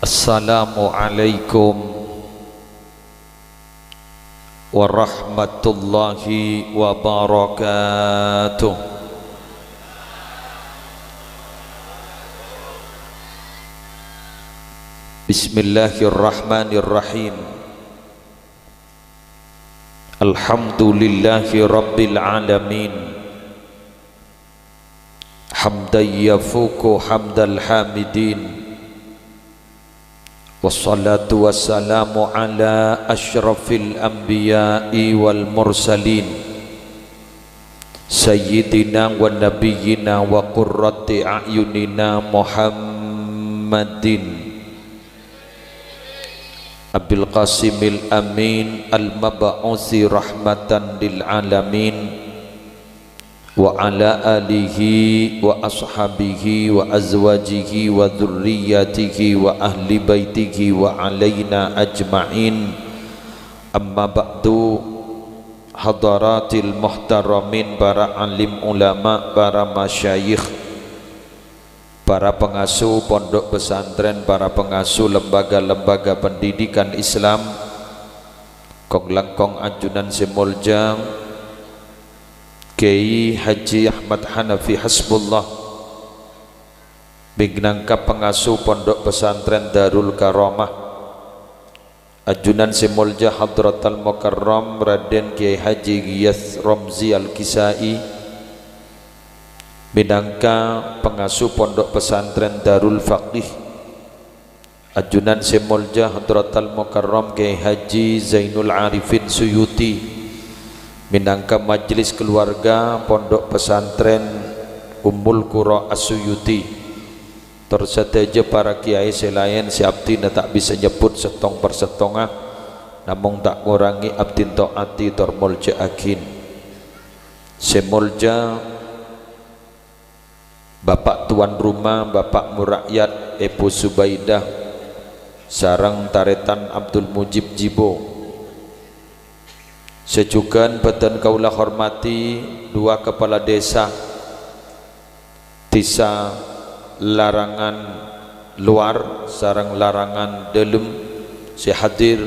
Assalamualaikum warahmatullahi wabarakatuh. Bismillahirrahmanirrahim. Alhamdulillahi rabbil alamin. Hamdan yafuku hamdal hamidin. Wassalatu wassalamu ala asyrafil anbiya'i wal mursalin Sayyidina wa nabiyyina wa qurrati a'yunina Muhammadin Abil Qasimil Amin al-mab'usi rahmatan lil alamin wa ala alihi wa ashabihi wa azwajihi wa dhurriyyatihi wa ahli baitihi wa alaina ajma'in. Amma ba'du, hadaratil muhtaramin, para alim ulama, para masyayikh, para pengasuh pondok pesantren, para pengasuh lembaga-lembaga pendidikan Islam Kong Langkong Ajunan Semoljang, Kiai Haji Ahmad Hanafi Hasbullah, Bingnangka pengasuh pondok pesantren Darul Karamah Ajunan Semolja Hadratal Mukarram Raden Kiai Haji Giyas Romzi Al-Kisai, Binangka pengasuh pondok pesantren Darul Faqih Ajunan Semolja Hadratal Mukarram Kiai Haji Zainul Arifin Suyuti, minangka majelis keluarga pondok pesantren Ummul Qura As-Suyuti, tersedaja para kiai selain si abdi tak bisa nyebut setong per setongah, namun tak ngurangi abdi taati tormolja akin semolja bapak tuan rumah, bapak murakyat Ibu Subaidah sarang taretan Abdul Mujib Jibo, sejukan beten kaulah hormati dua kepala desa Larangan luar sarang Larangan dalam, si hadir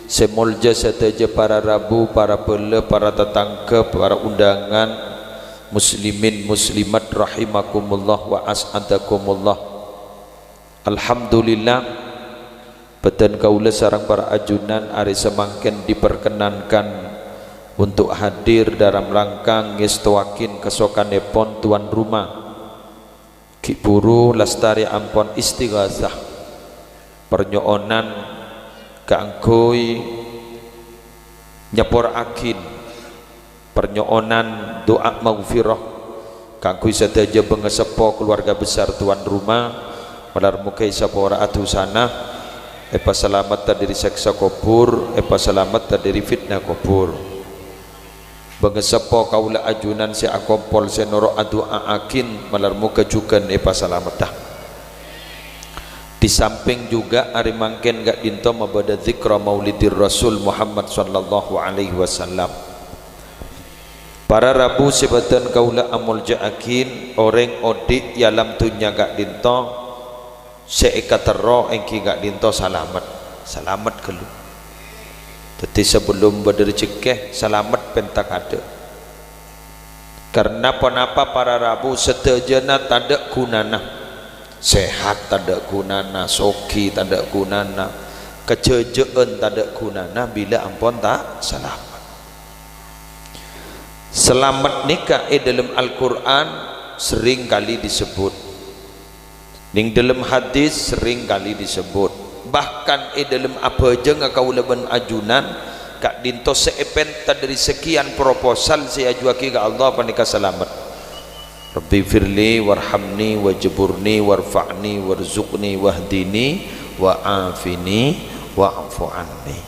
semolja seteja para rabu, para pele, para tetangga, para undangan muslimin muslimat rahimakumullah wa as'adakumullah. Alhamdulillah beten kaula sarang para ajunan ari semangken diperkenankan untuk hadir dalam rangka ngestoakin kesokanepon tuan rumah Ki Puru Lestari Ampon Istighasah pernyoonan kangkoi nyepor akin pernyoonan doa maghfirah kangkoi sedaja bengesepo keluarga besar tuan rumah malar mukai sapora atusana epa selamat dari seksa kubur, epa selamat dari fitnah kubur. Bengesepo kaula ajunan si akompol senoro adua akin malar muka jukan epa selamat dah. Di samping juga ari mangken gak dinto mabada zikra maulidir Rasul Muhammad sallallahu alaihi wasallam. Para rabu sebatan kaula amul jaakin orang odik yalam tunya gak dinto seikatero engki gak dinto selamat kelu. Jadi sebelum berrezeki selamat pentak ada. Karena penapa para rabu setejana tanda gunana, sehat tanda gunana, soki tanda gunana, kejejaan tanda gunana bila ampun tak selamat. Selamat nikah dalam Al-Quran sering kali disebut, ning dalam hadis sering kali disebut, bahkan dalam apa aja kaula ben ajunan kak dinto seepenta dari sekian proposal saya ajuaki ke Allah panika selamat. Rabbi firli warhamni wajburni warfa'ni warzuqni wahdini wa'afini wa'fu anni.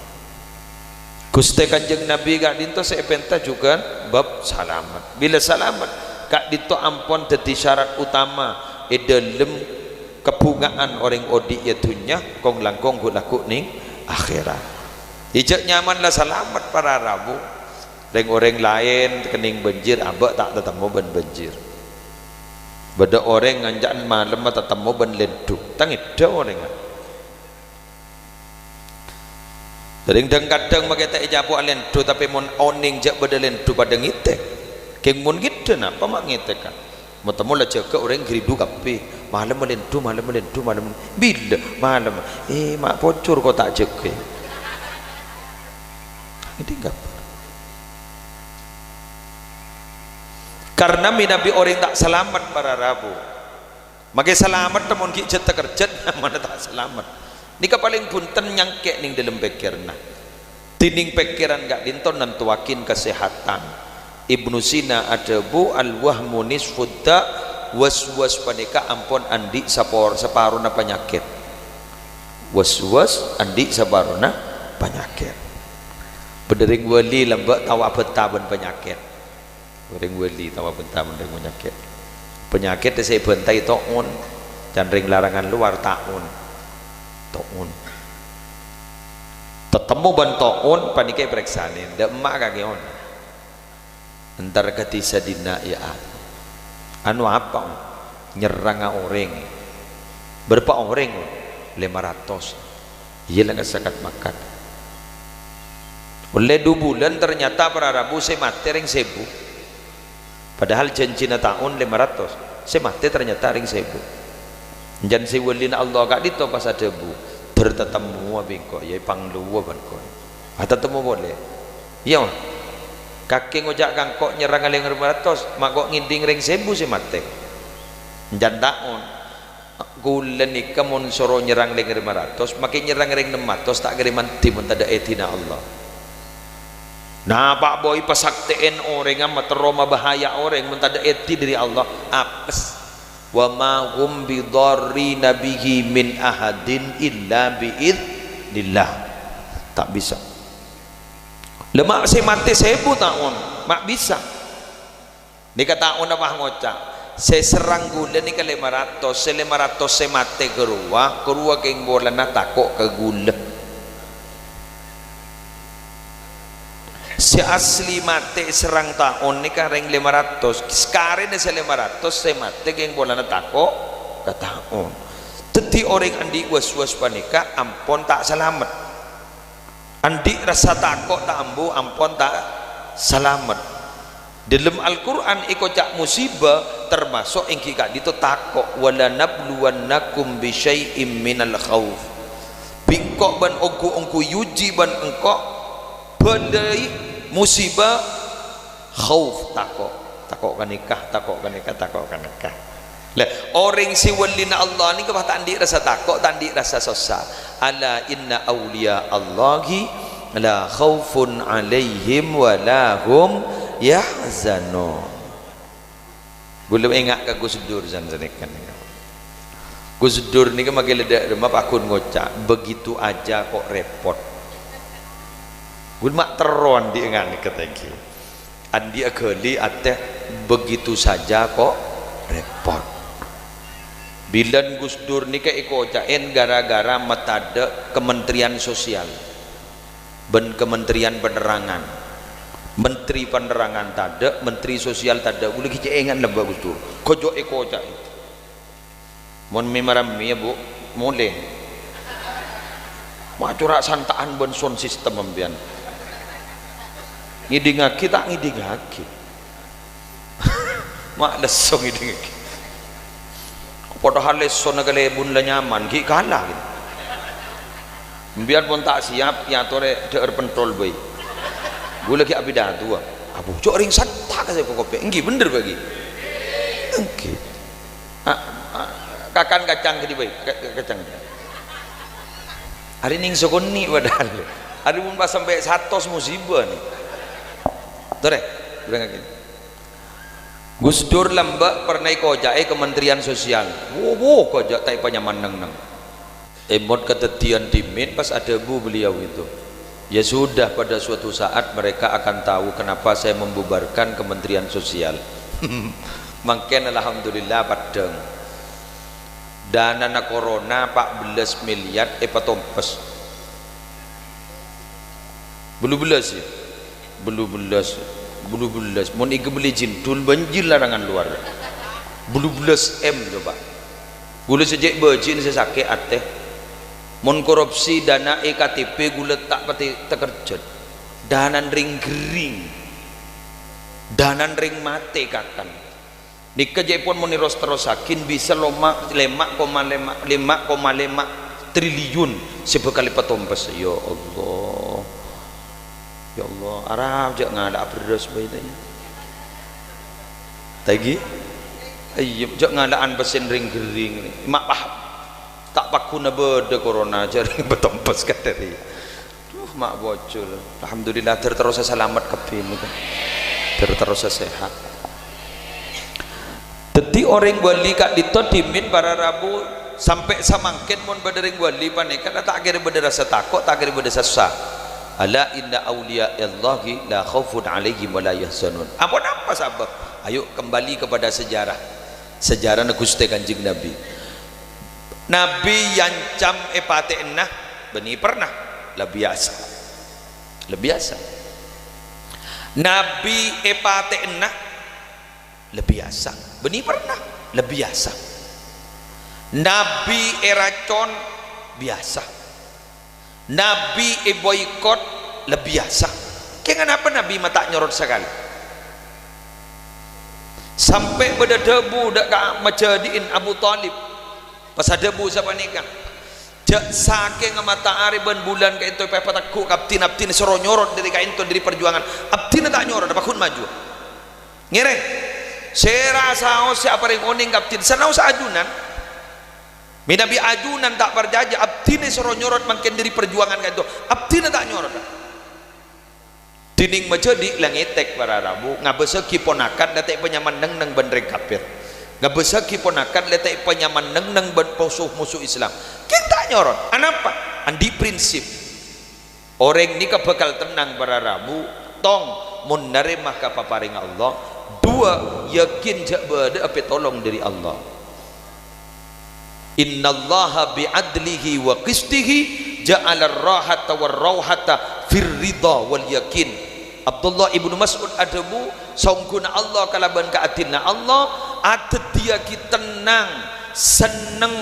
Gusti Kanjeng Nabi kak dinto seepenta juga bab selamat. Bila selamat kak dinto ampon dadi syarat utama dalam kebungaan orang odi yatunya kong langkong gulaku ning akhirat. Ijak nyamanlah selamat para rabu. Orang lain kening banjir abak tak tetemu ben banjir. Beda orang nganjak malam tak tetemu ben leduk. Tangit dah orang. Ring deng kadang mageta ijapu alen tu tapi mon oning jak bedelen tu pada ngite. Keng mon gitu napa mak ngite kan. Motamo la jaga orang geridu kape. Malam melentu malam. Bila malam. Mak pocor kau tak jaga. Ini enggak. Karena minabi orang tak selamat para rabu. Makai selamat temun ki jet kerjet mana tak selamat. Nika paling punten nyangkek ning dalam pikiran. Tining pikiran gak dinton nentuakin kesehatan. Ibnu Sina ada bu al-wahmu nisfudda was-was panika ampun andi separona penyakit. Was-was andi separona penyakit. Berdering wali lembak tawa bentaban penyakit. Berdering wali tawa bentaban penyakit. Penyakit saya bentai toon dan ring larangan luar taun. Toon tetemu bantoon panikai periksanin dak emak kageon entar katisa dina ya anu apa nyerang orang berapa orang 500 iya lah sakat makan oleh 2 bulan ternyata para rabu saya mati ring 1000 padahal janji na tahun 500 saya mati ternyata ring 1000 jan si walina Allah gak dito pas ada bu tertetemu abingko ya pangluwa banko tetemu boleh iya mah kaki ngojak kangkok nyerang aling 500 mak kok nginding ring 1000 si mate jan taun gulen ika mun soro nyerang ring 500 makin nyerang ring 600 tak kiriman tim tada etina Allah. Nah pak boy pasaktiin orang amat teroma bahaya orang mentada eti dari Allah apes. Wa ma hum bidarrina bihi min ahadin illa biidznillah. Tak bisa. Lemak saya mati 1000 tahun mak bisa. Nika tahun apa ngocak saya serang gula ni ke 500 saya mati kerua keng bola na takok ke gula si asli mati serang tahun ni kareng 500 sekarang ni 500 saya mati geng bola na tako ke tahun teti orang andi was-was panika ampun tak selamat andi rasa takok tak ambu ampun tak selamat dalam Al-Quran ikocak musibah termasuk ingki kak dito takok wala nabluwannakum bisyai'im minal khawf bingkok ban ongku yuji ban engkok badai musibah khauf takok kan nikah lah orang si walina Allah ni kebah tak rasa takok tak rasa susah ala inna awliya Allahi la khaufun alaihim wa lahum yahzanun belum ingat ke Gus Dur zanzanikan Gus Dur ni ke magi ledak rumah akun ngocak begitu aja kok repot gue mak teron di engan ketengki andi akali ate begitu saja kok repot bilan Gus Dur ni ke ikocain gara-gara matada Kementerian Sosial ben Kementerian Penerangan Menteri Penerangan tada Menteri Sosial tada boleh kita engan lembah Gus Dur kojo ikocak mon memarami ya bu boleh mak curak santaan ben sound sistem membian ngidingaki tak ngidingaki mak lesong ngidingaki padahal leson nagale bun la nyaman ki kalah gitu biar pun tak siap ya tore der pentol boy gue lagi abidah tua abu cok ring santak saya kopi enggi bener bagi enggi kakan kacang gede boy kacang hari ning sokoni padahal hari pun pas sampai 100 musibah nih Tore, bilang gini. Gus Dur lembak pernah kojak Kementerian Sosial. Wow, kojak tai panyaman neng. Emot ketetian dimin pas ada bu beliau itu. Ya sudah pada suatu saat mereka akan tahu kenapa saya membubarkan Kementerian Sosial. Makin alhamdulillah padang. Dana na corona 14 miliar patompes. Belum belas ya. Bulu belas mau ike beli jintul banjir larangan luar bulu belas M coba bulu sejak berjin saya sakit ateh mun korupsi dana EKTP gulet tak pati tekerjet danan ring gering danan ring mate kakan dikejepun meniros terosakin bisa lemak 5,5 triliun sebekali petompas. Ya Allah, ya Allah, Arab jak ngada beres baitanya tagi ayo jak ngadaan besen ring gering ni mak paham tak pakuna bede corona jari betompas kadari mak bocul. Alhamdulillah terus selamat kepin terus sehat. Jadi orang wali kak ditodimin para rabu sampai samangkin mon badering wali panekan tak kira beda rasa takut tak kira beda susah. Ala inna awliya Allahi la khaufun alaihim wa la yahzanun. Apa sabab? Ayo kembali kepada sejarah Gusti Kanjeng Nabi. Nabi yang cam epate enah beni pernah lebih biasa. Nabi epate enah lebih biasa. Beni pernah lebih biasa. Nabi eracon biasa. Nabi boykot lebih biasa. Kenapa Nabi mata nyorot sekali? Sampai beda debu dak majadiin Abu Talib. Pas debu siapa nikah? Jak saking matahari ben bulan ka itu pepa takku kaptin soro nyorot dari ka itu dari perjuangan. Abtin tak nyorot bakun maju. Ngere. Sera sao siapa ring oning kaptin sanau sa ajunan. Minabi ajunan tak berjaja abtine soro nyorot makin dari perjuangan ka itu. Abtine tak nyorot. Tining majadi langitek para rabu ngabeseki ponakan datek penyaman neng benreng kafir. Ngabeseki ponakan letek penyaman neng ben musuh Islam. Kita nyorot. Anapa? Andi prinsip. Orang ni bakal tenang para rabu tong mun narimah ka paparing Allah. Dua, yakin jak berde apa tolong dari Allah. Innallaha bi'adlihi wa qistihi ja'ala ar-rahata war-rauhata fir ridha wal yakin. Abdullah ibnu Mas'ud adabu songkuna Allah kalaban kaatina Allah atet dia ki tenang seneng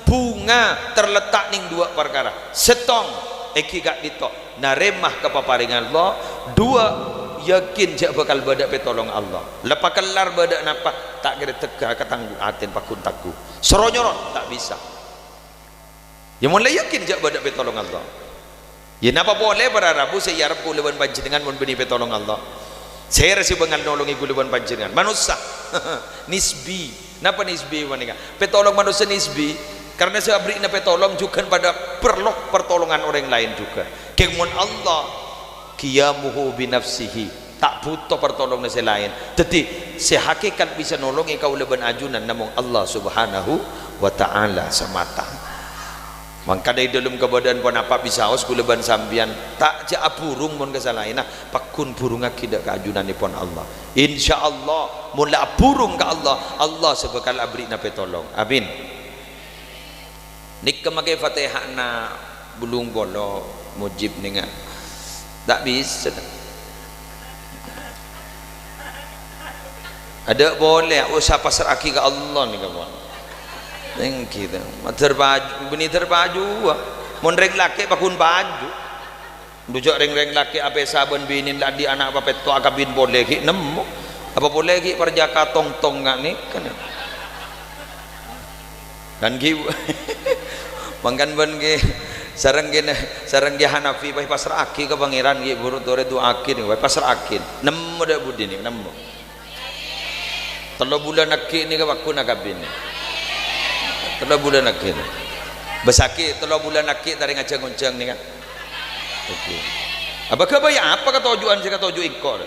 bunga terletak ning dua perkara setong eki gak ditok naremah kepaparingan Allah. Dua, yakin jak bakal badak petolong Allah. Lepas kelar badak napa tak kira tegak ketangguh aten pakun taku seronyorot tak bisa. Ya mulai yakin jak badak petolong Allah. Ya napa boleh para rabu saya yarap kuleban panjenengan mun beni petolong Allah. Saya resi bengal nolongi kuleban panjenengan. Manusia nisbi. Napa nisbi manika? Petolong manusia nisbi karena saya beri petolong juga pada pertolongan orang lain juga. Kemun Allah qiyamuhu binafsihi tak butuh pertolongan nasi lain. Jadi sehakikat bisa nolongi kau leban ajunan namun Allah subhanahu wa ta'ala semata. Maka dari dalam kebadan pun apa bisa os kuleban sambian tak ja burung mun kesalahin nah pakun burung akidak keajunan ni pun Allah. Insyaallah mula burung ke Allah sebekal abri na petolong. Amin. Nik kemakai Fatihah na bulung bolo mujib ninga. Tak bisa. Ada boleh usah pasar aki ke Allah ni kawan. Thank you. Terbaju, bini terbaju. Mon reng laki pakun baju. Dujak reng laki apa saben bini ladi anak apa petu akabin boleh ki nemu. Apa boleh ki perjaka tong ngak ni kan. Dan ki mangkan ben ki sareng ge Hanafi pai pasrah aki ke pangeran ki buru tore tu akin pai pasrah akin. Nemu dak budi ni nemu. 3 bulan aki ni ke pakun akabin. 3 bulan akhir besaki 3 bulan akhir dari ngajang-ngajang ni kan. Okey. Apa kebaya apa ketujuan saya ketuju ikor.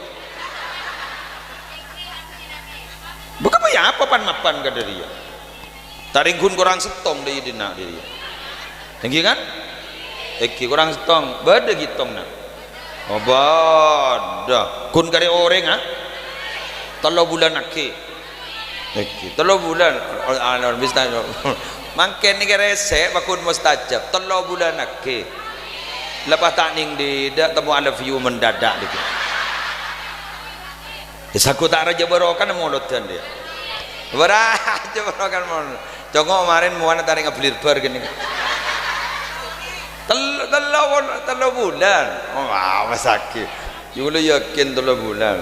Bukan baya apa pan mapan ke dari dia. Taringkun kurang setong dari dina dia. Tinggi kan? Eki kurang setong, beda gitong nak. Oh bada. Kun kare orang ah. 3 bulan akhir. Eki 3 bulan alon bisa mangken ni resek bakun mustajab 3 bulan akhir lepas tak ning di dak temu ala view mendadak dik isaku tak raja barokan molotan dia baraja barokan mon jongok kemarin muana taring ngeblirber gini Telur bulan. Oh, apa sakit. You lu yakin 3 bulan.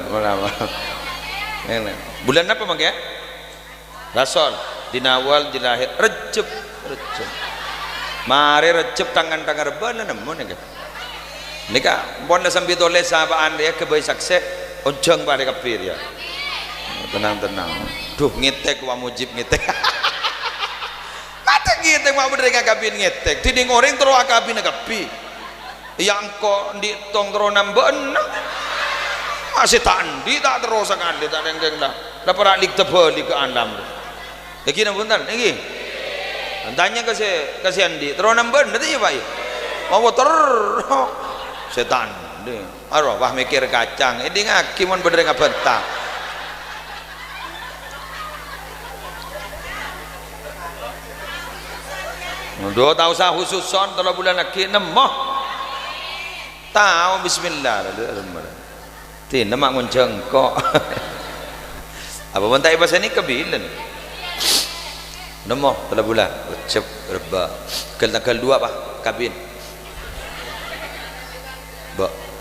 Bulan apa mak ya? Rasul dinawal dilahir Recep. Mari Recep tangan-tangan rebana namun ya. Nika pon sambil toleh sahabaan dia ke bayi sakse ojong pada kafir ya. Tenang. Duh ngetek wa mujib ngetek. Mata ngetek mau berdiri kabin ngetek. Tiding orang terus kabin kapi. Yang kok di tong terus namben. Masih tandi tak terus sekali tak deng dah. Dapat alik tebali ke andam. Lagi nak bentar lagi. Tanya ke Andi terus namben nanti ya Pak. Mau setan deh arwah mikir kacang ini ngaki mon bener nggak bentang udah tahu sah khususon 3 bulan lagi nemoh tahu bismillah tidak mak nguncengkok apa bentai bahasa ini kebilan nemoh 3 bulan cep reba tanggal 2 pak kabin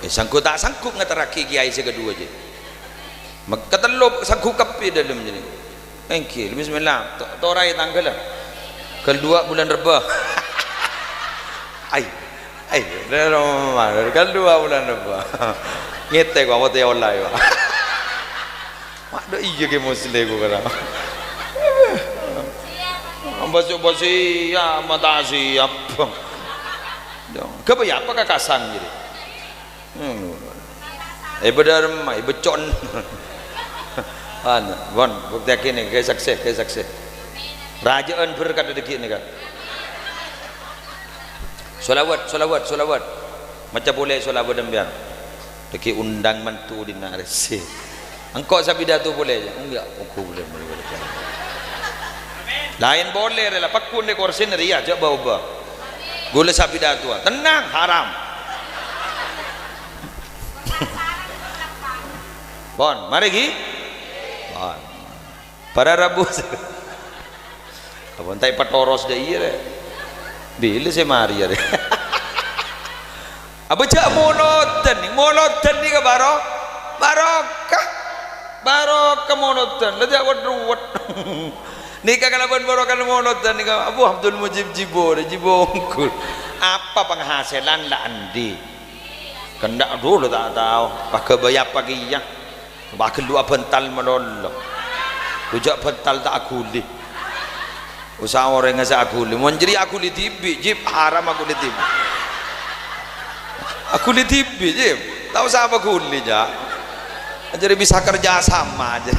sanggup tak sanggup ngeteraki kiai kedua je ketelop sanggup kapi dalam jadi thank you bismillah torai tanggal lah kedua bulan reba kedua bulan reba ngetek apa teh olai pak waduh iya ke muslim ku kata basi ya mata siap kebayang apa kakasan jadi benar mai becon bon bukti kini kayak sakse rajaan berkat deki ni kan solawat macam boleh solawat dan biar deki undang mantu di narasi engkau sabidatu boleh je enggak aku boleh lain boleh lah pakun de korsin ria coba gula sabidatu tenang haram bon mari gi bon para rabu abon tai patoros de iya bila se mari ya abaca monoton ni ka barokah monoton lada wadruwat ni ka kalaban barokah monoton ni ka Abu Abdul Mujib jibongkul apa penghasilan la andi kendak dulu tak tahu pakai bayar pagi ya pakai 2 bental melolo rujak bental tak akuli usaha orang ngasa akuli mau jadi akuli tibi jip haram akuli tibi jip tahu siapa akuli ja jadi bisa kerja sama aja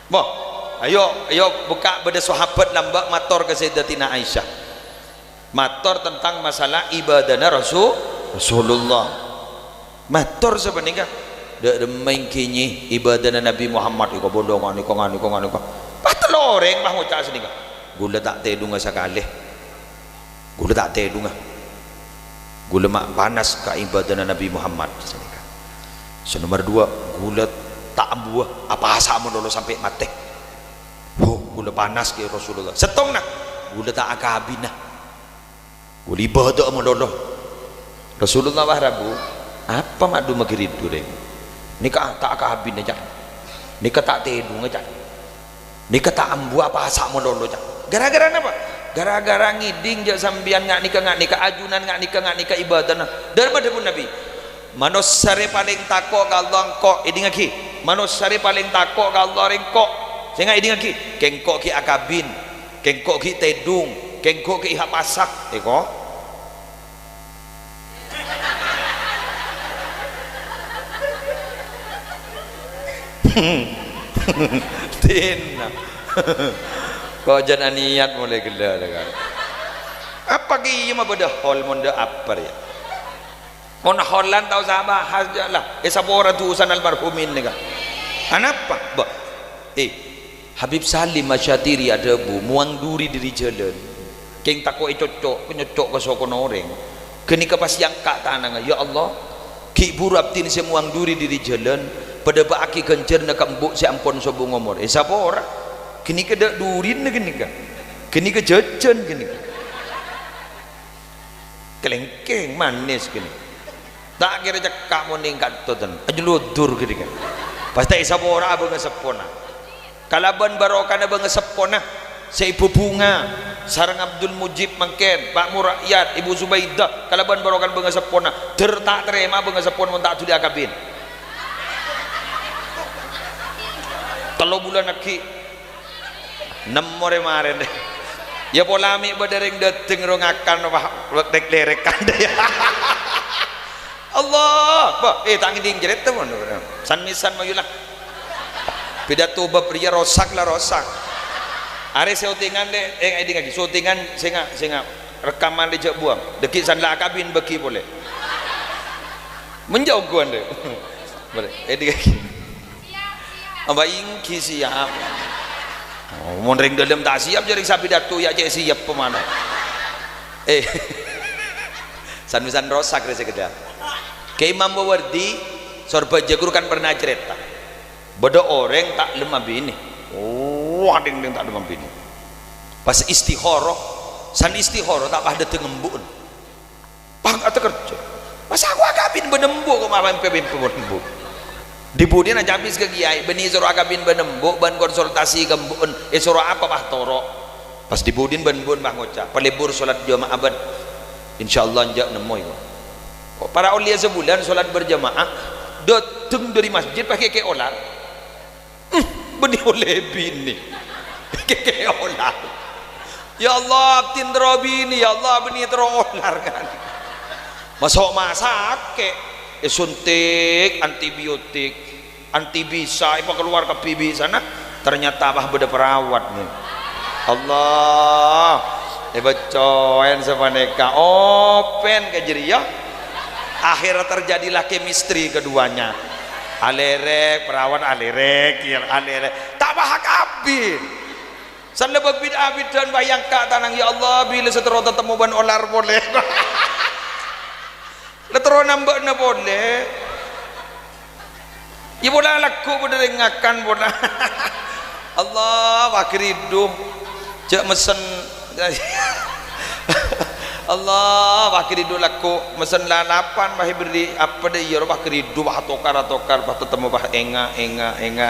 boh ayo buka beda sahabat lambak mator ke Sayyidatina Aisyah mator tentang masalah ibadahnya Rasulullah mator sebenarnya dak main kini ibadah Nabi Muhammad iko bondongan iko patloreng bah ngucap sini ka gula tak tedung sekali gula tak tedung gula mak panas ka ibadah Nabi Muhammad sini ka so nomor 2 gula tak ambuah apa asa dulu sampai mati gula panas ke Rasulullah setong nak gula tak akabinah gula ibadah dulu Rasulullah wah rabu apa madu magridu deh nikah tak kabin aja nikah tak tedung aja nikah tak ambu apa asa mololo aja gara-gara apa gara-gara ngiding je sambian ngak nikah ajunan ngak nikah ibadah daripada pun Nabi manusia paling takut kalau engkau ini ngaki manusia paling takut kalau engkau sehingga ini ngaki kengkok ki akabin kengkok ki tedung kengkok ki ihap pasak kok tina kau jangan niat mulai gila kan apa ki mah beda hol monda apa ya mon holan tahu sahabat hajalah sabora tu usan almarhumin ni kan kenapa Habib Salim Masyatiri ada bu muang duri diri jalan keng takut cocok penyocok ke sokon orang kini kepas yang kak tanang ya Allah ki burabtin semuang duri diri jalan pada baki kencer nak embuk si ampon sobu ngomor siapa orang kini ke dak durin kini ke jajan kini kelengkeng manis gini tak kira cekak mau ningkat tu ten aja ludur gini kan pasti sabora abang sepona kalaban barokana abang sepona seibu bunga sarang Abdul Mujib mangken Pak Murakyat Ibu Zubaidah kalaban barokan abang sepona tak terima abang sepona mun tak tuli akabin 3 bulan lagi 6 mare deh ya polami badereng dateng rongakan wah dek-derekan deh Allah bah tak ngiding jerit tu mon sanmisan mayulah pidato bab pria rosak lah rosak are syutingan deh eding lagi syutingan singa rekaman dijak buang dekik sanla kabin beki boleh menjauh guan deh boleh eding lagi amba ingki siap oh mon ring dalam tak siap jadi sapi datu ya cek siap pemana sanmisan rosak deh sekedar ke Imam Bawardi sorba jagur kan pernah cerita bodoh orang tak lemah bini oh ada yang tak lemah bini pas istihoroh san istihoroh tak pada tengembun pang atau kerja pas aku akabin benembu kok malah benembu dibudin aja habis ke kiai beni suruh akabin benembu ban konsultasi gembun suruh apa bah toro pas dibudin benbun bah ngocak pelibur solat jamaah ban insyaallah njak nemoy para ulia sebulan solat berjamaah datang dari masjid pakai ke olah benih oleh bini ke olah ya Allah tindro bini ya Allah benih terolar kan masuk masak ke suntik antibiotik antibisa apa keluar ke pibi sana ternyata bah beda perawat nih Allah becoen sepaneka open ke jeria akhirnya terjadilah chemistry keduanya alerek perawat alerek tak bahak abin san lebih bid'ah dan bayangkan tanang ya Allah bila setero tetemu ban olar boleh letero nambah na boleh ya boleh laku boleh ngakan boleh Allah wakir hidup cek mesen Allah wakir hidup laku mesen lalapan bah beri apa deh ya wakir hidup bah tokar bah tetemu bah enga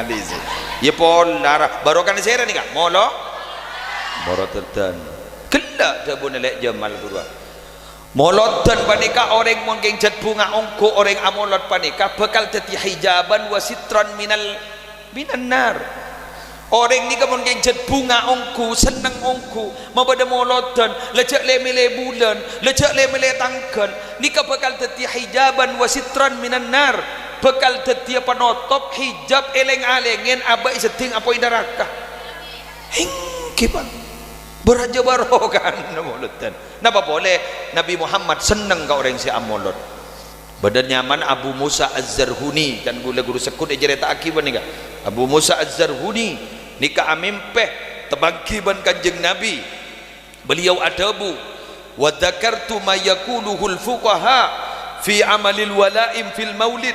di sini ya polar baru kan saya ni kak molo baru terdan kelak dah boleh lek jamal guru molotan panika orang mungkin jat bunga ongko orang amolot panika bakal teti hijaban wasitran minan nar orang ni kan mungkin jat bunga ongko seneng ongko mabada molotan lejak lemele bulan lejak lemele tangkal ni kan bakal teti hijaban wasitran minan nar bakal teti penotop hijab eleng-alengen abai seting apa neraka hingki pan beraja barokan molotan napa boleh Nabi Muhammad seneng ke orang si amolot badan nyaman Abu Musa Az-Zarhuni kan guru sekut cerita akibat ni Abu Musa Az-Zarhuni nikah amimpeh tebangkiban kanjeng Nabi beliau adabu wa dzakartu ma yaquluhul fuqaha fi amalil walaim fil maulid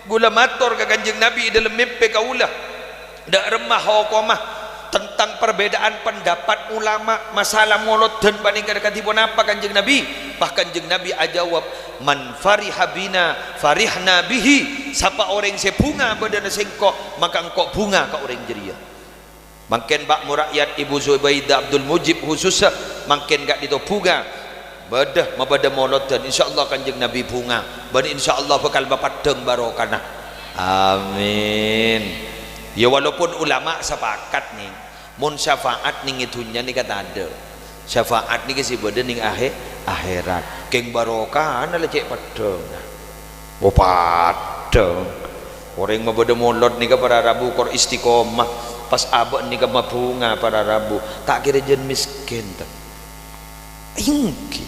gula matur ke kanjeng Nabi dalam mimpi kaulah dak remah hukumah tentang perbedaan pendapat ulama masalah molot dan paningkan katipun apa kanjeng Nabi bahkan kanjeng Nabi ajawab man fariha bina farihna bihi siapa orang sebunga badan sengkok maka engkau bunga ke orang jeria makin Pak Murakyat Ibu Zubaidah Abdul Mujib khususnya makin gak itu bunga badah mabada molot dan insyaallah kanjeng Nabi bunga dan insyaallah bakal bapadeng barokana amin ya walaupun ulama sepakat nih mun syafaat ning itunya nih kata ada syafaat nih kasi badan ning akhirat keng barokah ana lecek padeng oh padeng orang mabada molot nih para Rabu kor istiqomah pas abad nih bunga para Rabu tak kira jen miskin tak ingki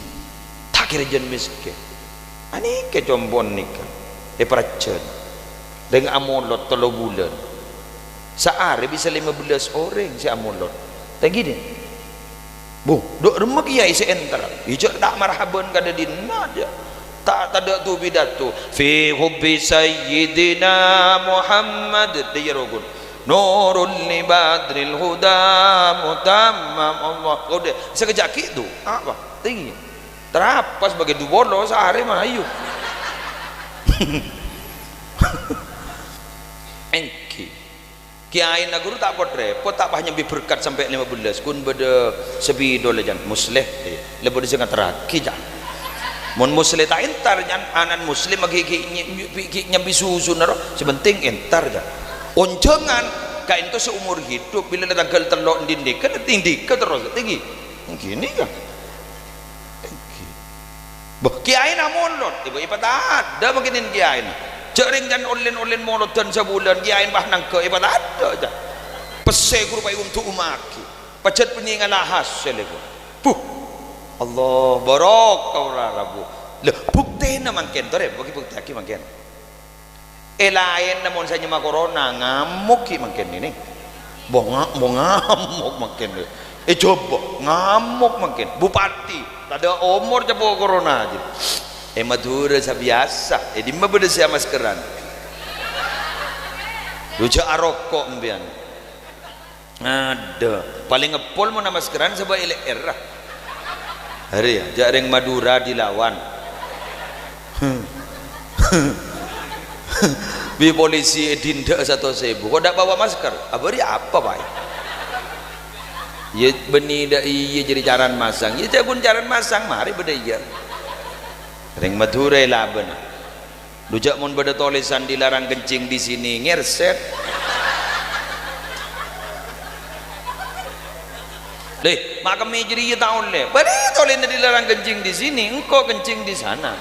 tak kira jen miskin ani ke combon nikah percen dengan amolot 3 bulan sehari bisa 15 orang si amolot tak gini bu dok remek ya isi enter hijau tak marhaban kada dinna aja tak ada tu pidato fi hubbi sayyidina Muhammad diyarogun nurul li badril huda mutammam Allah udah sekejap itu apa tinggi terapas sebagai dubolo sehari mah ayo. Engki kiai na guru tak pot repot tak hanya berkat sampai 15 kun beda sebido lejan musleh lebih disengkat teraki jan mun musleh tak entar jan anan muslim bagi nyambi susu naro sebenting entar jan oncengan kain itu seumur hidup bila tanggal telok dindik kan tinggi terus tinggi gini kan kiai na molot ibu tak ada beginin kiai na jaring jan online molot dan sebulan kiai bah nang ke ibu tak ada aja pesek rupai untuk umaki pacet penyingan hasil itu puh Allah barokah ora rabu leh bukti na mangken tore bagi bukti aki mangken lain namun saya mah corona ngamuk ki mangken ini ngamuk mangken coba ngamuk mangken bupati tak ada umur jabo corona aja Madura biasa di mana beda saya maskeran rujak arokok mbian ada paling ngepol mau nama maskeran sebab LR hari ya jaring Madura dilawan bi polisi dinda 1.000 kok tak bawa masker abari apa pak ya benih dah iya jadi caran masang ya jagun caran masang mari beda iya ring Madura laban lujak mun beda tulisan dilarang kencing di sini ngerset deh maka mejri ya tahun le beri tulisan dilarang kencing di sini engkau kencing di sana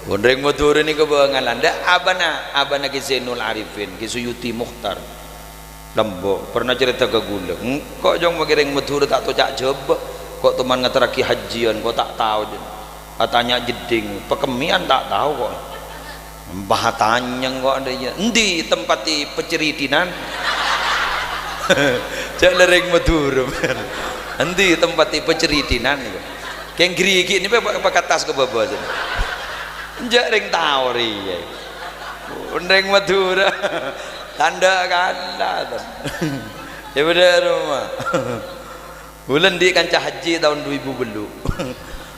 ring Madura ni kebangalan dah abana ki Zainul Arifin ki Suyuti Mukhtar Lembo pernah cerita ke gula kok jong magiring Madura tak tahu cak jebak kok teman ngateraki hajian kok tak tahu tanya jeding pekemian tak tahu kok bahatanya kok ada ya endi tempati peceritinan cak lereng Madura endi tempati peceritinan keng grigi ini pakai tas ke bawah aja jak ring tahu riye ring Madura tanda kala ya benar rumah bulan di kancah haji tahun 2000 belu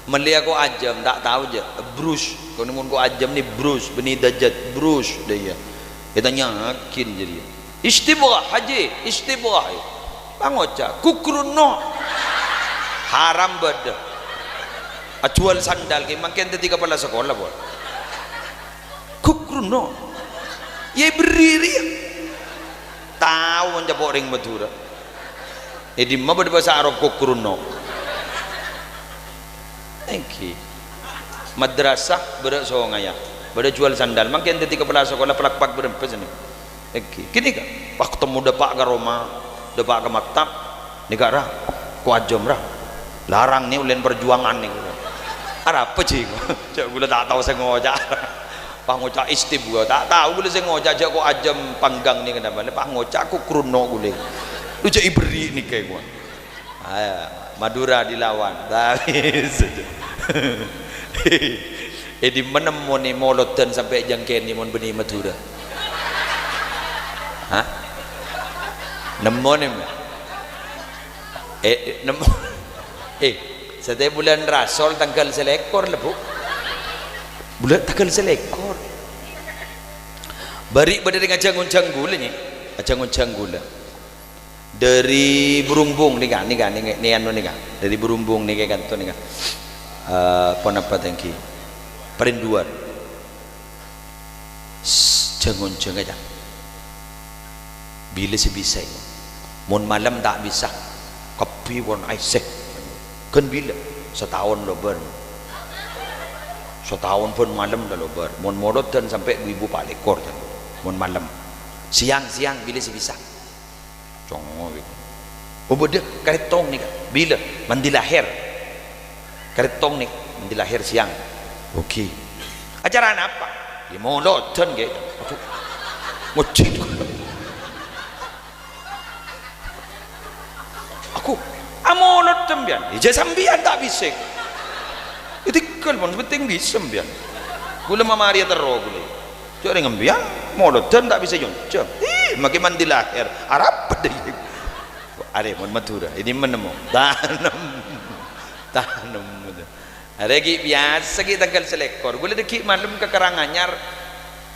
meli aku ajam tak tahu je brus kau nemun ku ajam ni brus benih dajat brus dia kita yakin jadi istibah haji istibah pangoca kukruno haram beda acual sandal ke makin ketika kepala sekolah buat kukruno ya berdiri tahu menjapok ring Madura di mana bahasa Arab kukruno engki madrasah berak songaya pada jual sandal makin ketika kepala sekolah pelak-pak berempes ini engki kini kan waktu muda pak ke Roma depak ke maktab negara ku ajam rah larang ni ulen perjuangan ni apa sih cak gula tak tahu saya ngojak pangocak istib gua tak tahu gula saya ngojak aja kok ajam panggang ni kenapa le pangocak aku kruno gule lu cak iberi ni kayak gua Madura dilawan habis di mana mau ni molotan sampai jangken ni mon benih Madura hah nemu ni nemu setiap bulan rasol tanggal selekor lebu bulan tanggal selekor bari pada dengan ajang-ajang gula ni ajang-ajang gula dari Berumbung ni kan ni anu ni kan dari Berumbung ni kan tu ni kan apa tangki perinduan jangan aja bila sebisa mon malam tak bisa kopi pun aisek kan bila setahun lobar setahun pun malam dah lobar mon modot dan sampai 2000 pak lekor kan mon malam siang bila sih bisa congok gitu oh beda karetong ni kan bila mandi lahir karetong ni mandi lahir siang okey acara apa di modot dan gitu ngocit aku amolot tembian ija sambian tak bisik itikal pun penting bisa sambian gula mamari terro gula cok dengan biang molot dan tak bisa jonjong makin mandi lahir arab deh Are mon Madura ini menemu tanam ada ki biasa kita tanggal selekor gula deki malam ke Karanganyar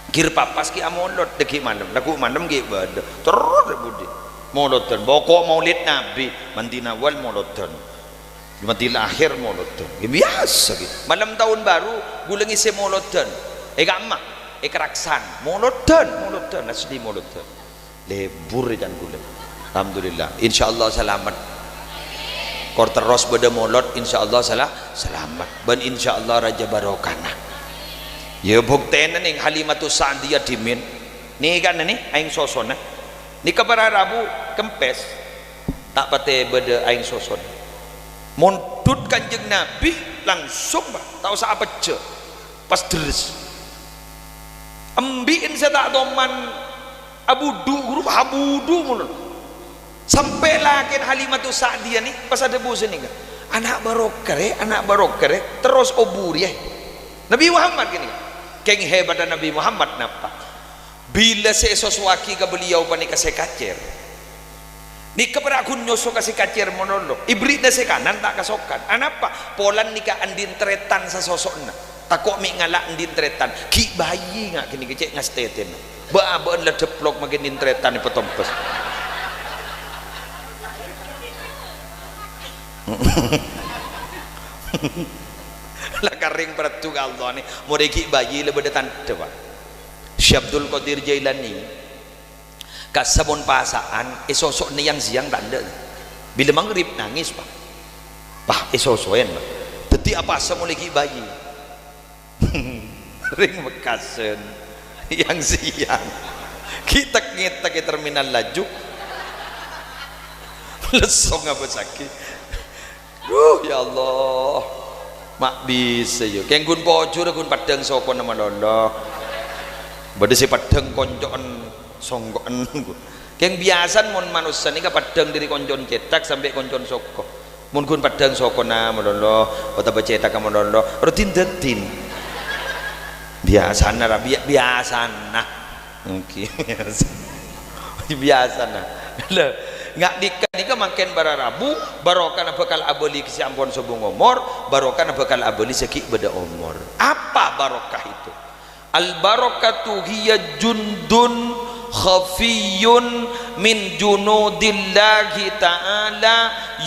kir papas ki amolot deki malam laku malam ki bada terus budi molotan bokok maulid nabi mantina wal molotan mati akhir molotan biasa ki malam tahun baru gula ngisi molotan gamma keraksan molotan asli molotan lebur dan gula alhamdulillah insyaallah selamat kor terus beda molot insyaallah selamat ben insyaallah raja barokana ya buktenan ning Halimatus Sa'diyah dimin nih kan nih aing sosona ni kabar Rabu kempes tak pate beda aing soson montut kanjeng Nabi langsung tak usah apa je pas deres ambiin saya tak doman abudu huruf habudu mulun sampai lagi Halimatus Sa'diyah nih pas ada bosan nih anak barokah terus obur ya Nabi Muhammad gini keng hebat Nabi Muhammad napa bila sesuaki ke beliau panik kasih kacer ni kepada aku nyosok kasih kacer monolog ibrit nasi kanan tak kasokan anapa polan nikah andin tretan sasosokna takut mi ngalak andin tretan ki bayi ngak kini kecek ngasteten ba-baan lah deplok makin andin tretan ni petompes lah karing peratu Allah ni mureki bayi lebih detan dewa Syekh Abdul Qadir Jailani kasabon pasaan sosok ni yang siang tanda bila maghrib nangis pak sosoen pak teti apa asa muleki bayi ring mekasen yang siang kita ke terminal laju lesong apa sakit ya Allah mak bisa yo keng gun pojur gun padang sokon nama lolo bade si padang koncoan songkoan keng biasan mon manusia ni ka padang dari koncon cetak sampai koncon soko mon gun padang sokon nama lolo kota bercetak nama lolo rutin biasana biasana mungkin biasana nggak nikah makin bara Rabu barokah bakal abeli si ampun sobung umur barokah bakal abeli seki beda umur apa barokah itu al barakatu hiya jundun khafiyun min junudillahi ta'ala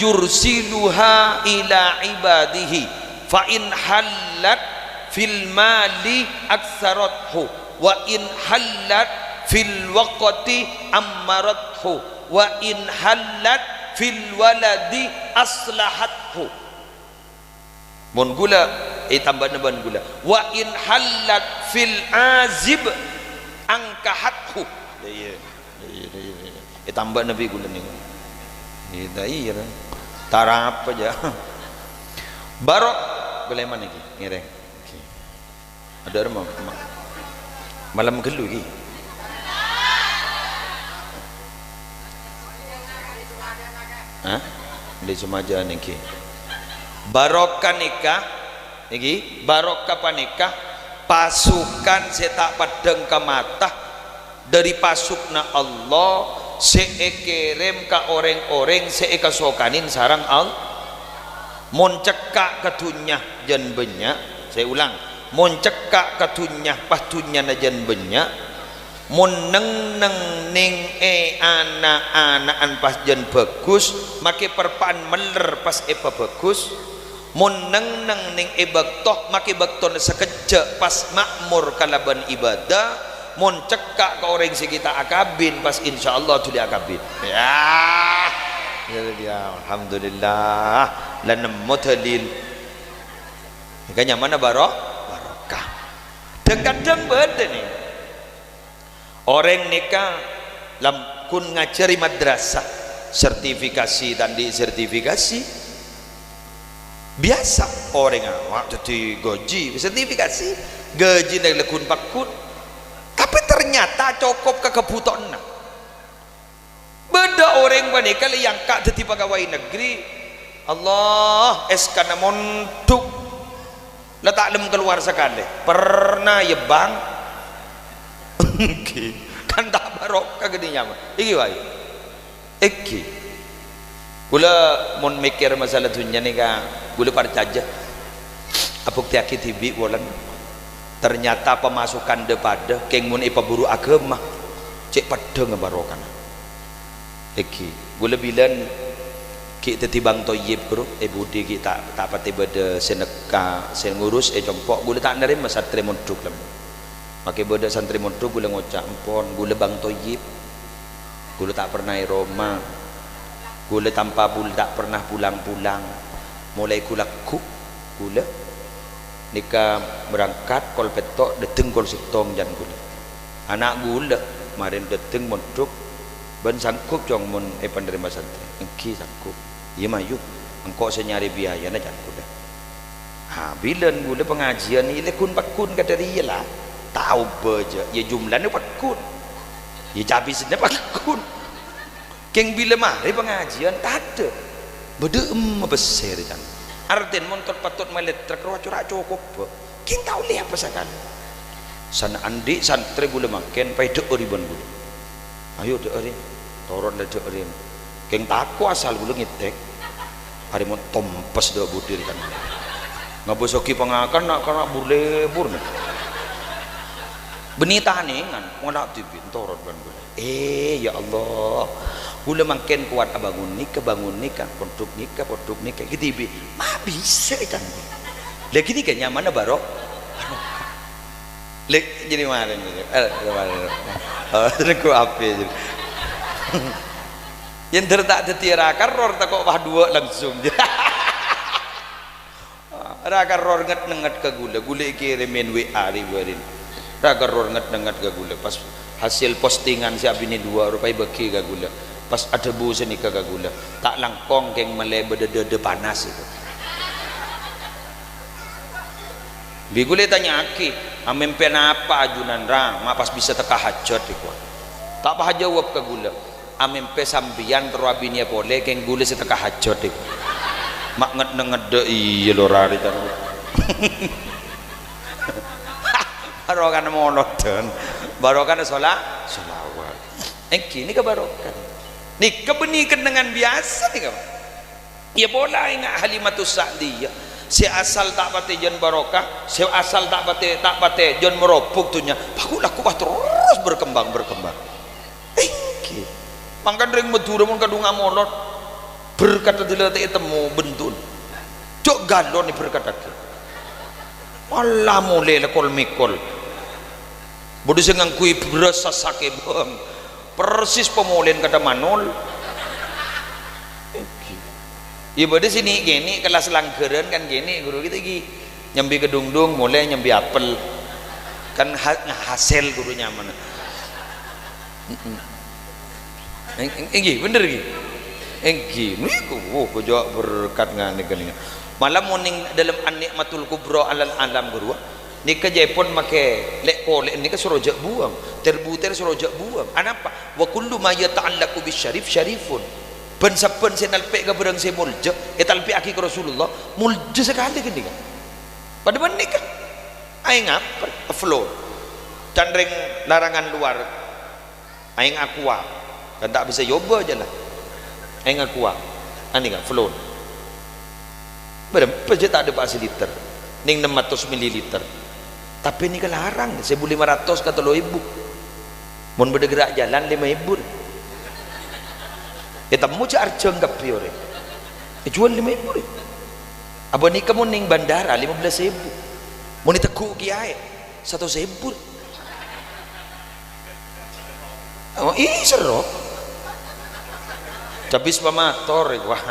yursiluha ila ibadihi fa in halat fil mali aktsarathu wa in halat fil waqti ammarathu wa in halat fil waladi aslahathu mon gula tambahna ban gula wa in halat fil azib angkahathu iya tambah nabi gula nih iya tarap aja barok boleh mana lagi ngereng ada rumah malam gelu lagi di Sumaja niki barokah nikah niki barokah panikah pasukan setak padeng ke mata dari pasukna Allah seekirim ke orang-orang seekasokanin sarang Allah mon cekak ketunyah jan banyak saya ulang mon cekak ketunyah pastunya na jan banyak mun neng ning anak-anakan pas jen bagus make perpaan meler pas epa bagus mun neng ning baktoh make bakton sekejap pas makmur kalaban ibadah mun cekak ke orang sekitar akabin pas insyaallah tuli akabin ya alhamdulillah lan mutalil kanya mana barokah kadang beda nih orang nikah lam kun ngajari madrasah sertifikasi dan di sertifikasi biasa orang waktu di goji sertifikasi gaji dari lekun pakun tapi ternyata cukup ke kebutuhan beda orang menikah yang kak jadi pegawai negeri Allah eskan montuk letak lem keluar sekali pernah ya bang kan tak barokah gede nyaman iki wae iki Gula mun mikir masalah dunia ni ka gula percaya apuk tiaki tibi bolan ternyata pemasukan daripada keng mun ipaburu agama cek pada ngebarokan iki gula bilan ki tetibang toyib guru budi ki tak pati beda seneka sen ngurus jompok gula tak nerima santri mondok lam pakai beda santri mondok gula ngocak empon gula bang toyib gula tak pernah Roma gula tanpa tak pernah pulang-pulang mulai kulaku gula nikah berangkat kol petok deteng kol sitong jan gula anak gula kemarin deteng mondok ben sangkup jong mun penerima santri engki sangkup iya mayu engkau senyari biaya na jan gula bilan gula pengajian ni lekun pakun kata dia lah tahu beja ya jumlahnya pakun ya habisnya pakun keng bila mari pengajian tak ada bedem besar kan artin montor patut melet terkeruat curak cukup keng tahu lihat apa sekali sana andi santri gula makin pai dek ribuan gula ayo dek rin toron dek rin keng taku asal gula ngitek hari mau tompes dek budir kan ngabosoki pengakan nak kena burlebur nih benita nih kan mau nak tibin toron kan gula ya Allah gula makin kuat bangun nikah produk nikah gitu ibi mah bisa kan lagi ni kan nyaman barok lek jadi mana ni aku apa jadi yang tertak tertirakan ror tak kok bah dua langsung rakan ror nget ke gula kirimin WA ribuan rakan ror nget ke gula pas hasil postingan siap ini 2 rupiah bagi ke gula pas ada bu seni ke gula tak langkong keng mele bede panas itu bigule tanya aki amempen apa ajunan ra ma pas bisa teka hajat iku tak apa jawab ke gula amempe sambian terwabinya boleh keng gula seteka hajat iku mak ngede iya lho rari kan barokan monoton barokan solawat ini kebarokan nih kebenikan dengan biasa nih kawan ya bola ingat Halimatus Sa'diyah si asal tak pati jon barokah si asal tak pati jon meropuk tuhnya bagulah kuah terus berkembang mangkan ring Madura mun kadung amolot berkata dilatih temu bentun cok galon ni berkata malah mulai lekol mikol bodoh sengang kui berasa sakit bang persis pemulihan kata manol iya pada sini gini kelas langgaran kan gini guru kita gini nyambi kedungdung mulai nyambi apel kan hasil gurunya mana ini bener gini ku jawab berkat ngani gini malah morning dalam an-nikmatul kubra alal alam guru ni ke Jepun make lek kolek ni ke surojak buang terbuter surojak buang anapa wa kullu ma yata'allaqu bisyarif syarifun ben saben senalpe ke barang se mulja etalpi aki ke Rasulullah mulja sekali gini kan pada benik kan aing apa flow dan ring larangan luar aing aqua kan tak bisa yoba aja lah aing aqua ani kan flow berapa je tak ada pasal liter ning 600 ml tapi ini kelarang 1.500 kata lo ibu mau bergerak jalan 5.000 temu cak arjeng kapi ore jual 5.000 apa ni kamu ning bandara 15.000 mau ditekuk kiai 1.000 oh serok tapi sepamator wah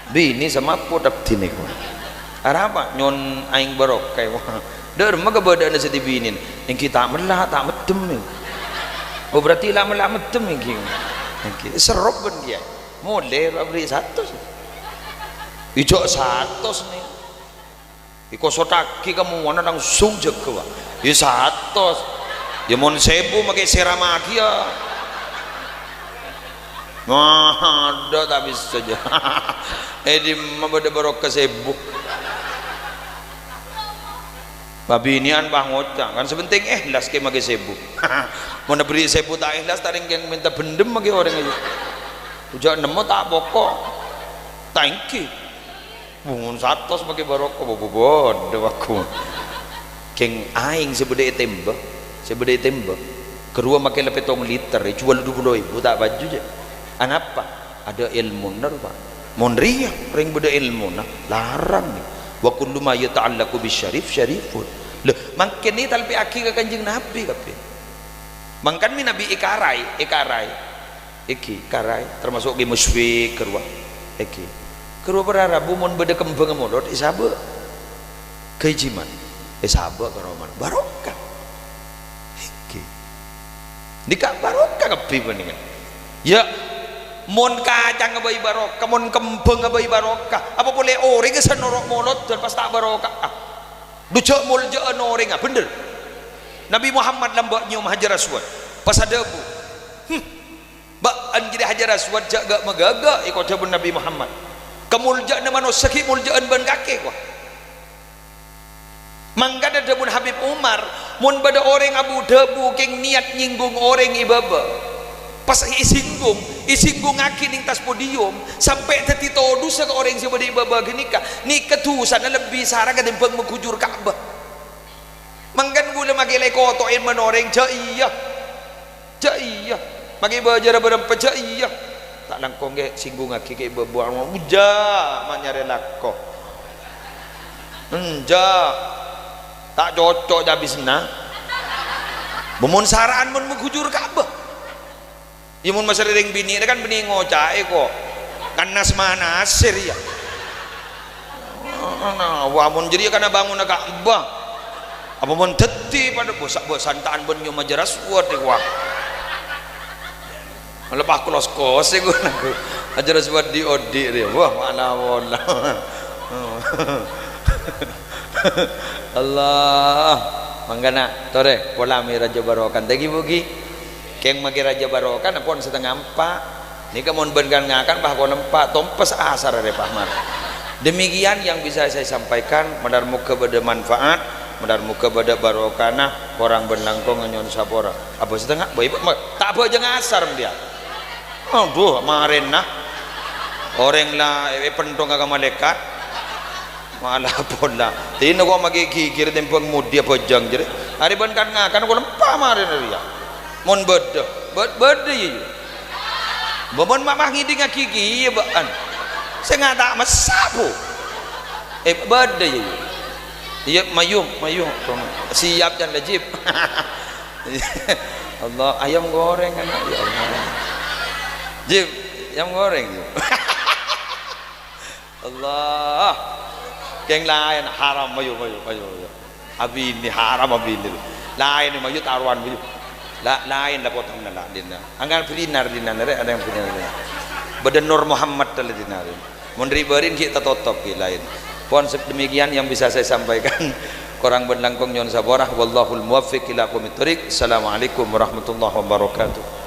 bini sama podap dini apa nyon aing barok kayak wah der maka badan nasi dibinin yang kita melah tak medem oh berarti lah melah medem yang serop pun dia mulai beri 100 ijok 100 nih iko sotaki kamu mana langsung jaga ya 100 ya mon 1.000 pakai seramaki ya ada tak bisa saja di mabada barok ke 1.000 babi ini an bang ngocak kan sebenting ikhlas ke mage 1.000 mau beri 1.000 tak ikhlas taring yang minta bendem mage orang aja ujak nemu tak pokok thank you bungun satu sebagai barokah bodoh aku keng aing sebeda tembak kedua makin lebih tong liter jual 20.000 tak baju je anapa ada ilmu nar pak monria ring beda ilmu nah larang nih wa kullu ma yata'allaqu bisyarif syarifun lho makin ni talpi aki ke kanjeng nabi kape mangkan mi nabi ikarai termasuk ge musyrik kerwa berara bumun beda kembang modot isabe kejiman isabe karoman barokah nikah barokah kape beningan ya mon kacang abai barokah mon kembang abai barokah apa boleh orang kesan norok molot dan pas tak barokah ducak muljaan orang bener Nabi Muhammad lambak nyium hajar aswad pas ada bu baan jadi hajar aswad jaga magaga ikut jabun Nabi Muhammad kemuljaan manusia sakit muljaan ban kaki kok mangkada dabun Habib Umar mun bada orang abu debu keng niat nyinggung orang ibaba pas isinggung aki ning tas podium sampai teti todu sa orang siapa di ibaba genika ni ketusan lebih sarang kadempeng mengkujur Ka'bah mangkan gula magilay kotoin manoreng jaiyah magi bajar berempat jaiyah tak langkong ge singgung aki ke ibaba uja manyare lakko tak cocok jabisna bumun saraan mun mengkujur Ka'bah imun masering bini kan bini ngocai kok kan nasmana asir ya wamun jadi karena bangun Ka'bah apa mun teti pada bosak santaan ben nyu majaras kuat wah lepas kos gue ajaras buat di odi dia wah mana wala Allah manggana tore pola mi raja barokan tegi bugi keng magi raja barokan apon setengah empat ni kamun benkan ngakan bah kon empat tompes asar re pahmar demikian yang bisa saya sampaikan madar muka bada manfaat madar muka bada barokana orang benlangkong nyon sapora apa setengah bae tak apa jeung asar dia aduh maren nah orang lah pentong ka malaikat malah pola tino ko magi gigir tempeng mudi apa jang jere ari benkan ngakan kon empat maren dia mon beda ya babon mamah ngiding gigi ya baan saya nggak tak masapu beda ya iya mayung siap dan lejip Allah ayam goreng kan ya Allah jip ayam goreng Allah keng lain haram mayu abi ini haram abi ini lain mayu taruhan mayu lain lah potong nala dina anggar prinar dina nare ada yang prinar badan Nur Muhammad tala dina mun riberin kita totop lain pon demikian yang bisa saya sampaikan korang benlangkong nyon saborah wallahul muwaffiq ila aqwamit thoriq. Assalamualaikum warahmatullahi wabarakatuh.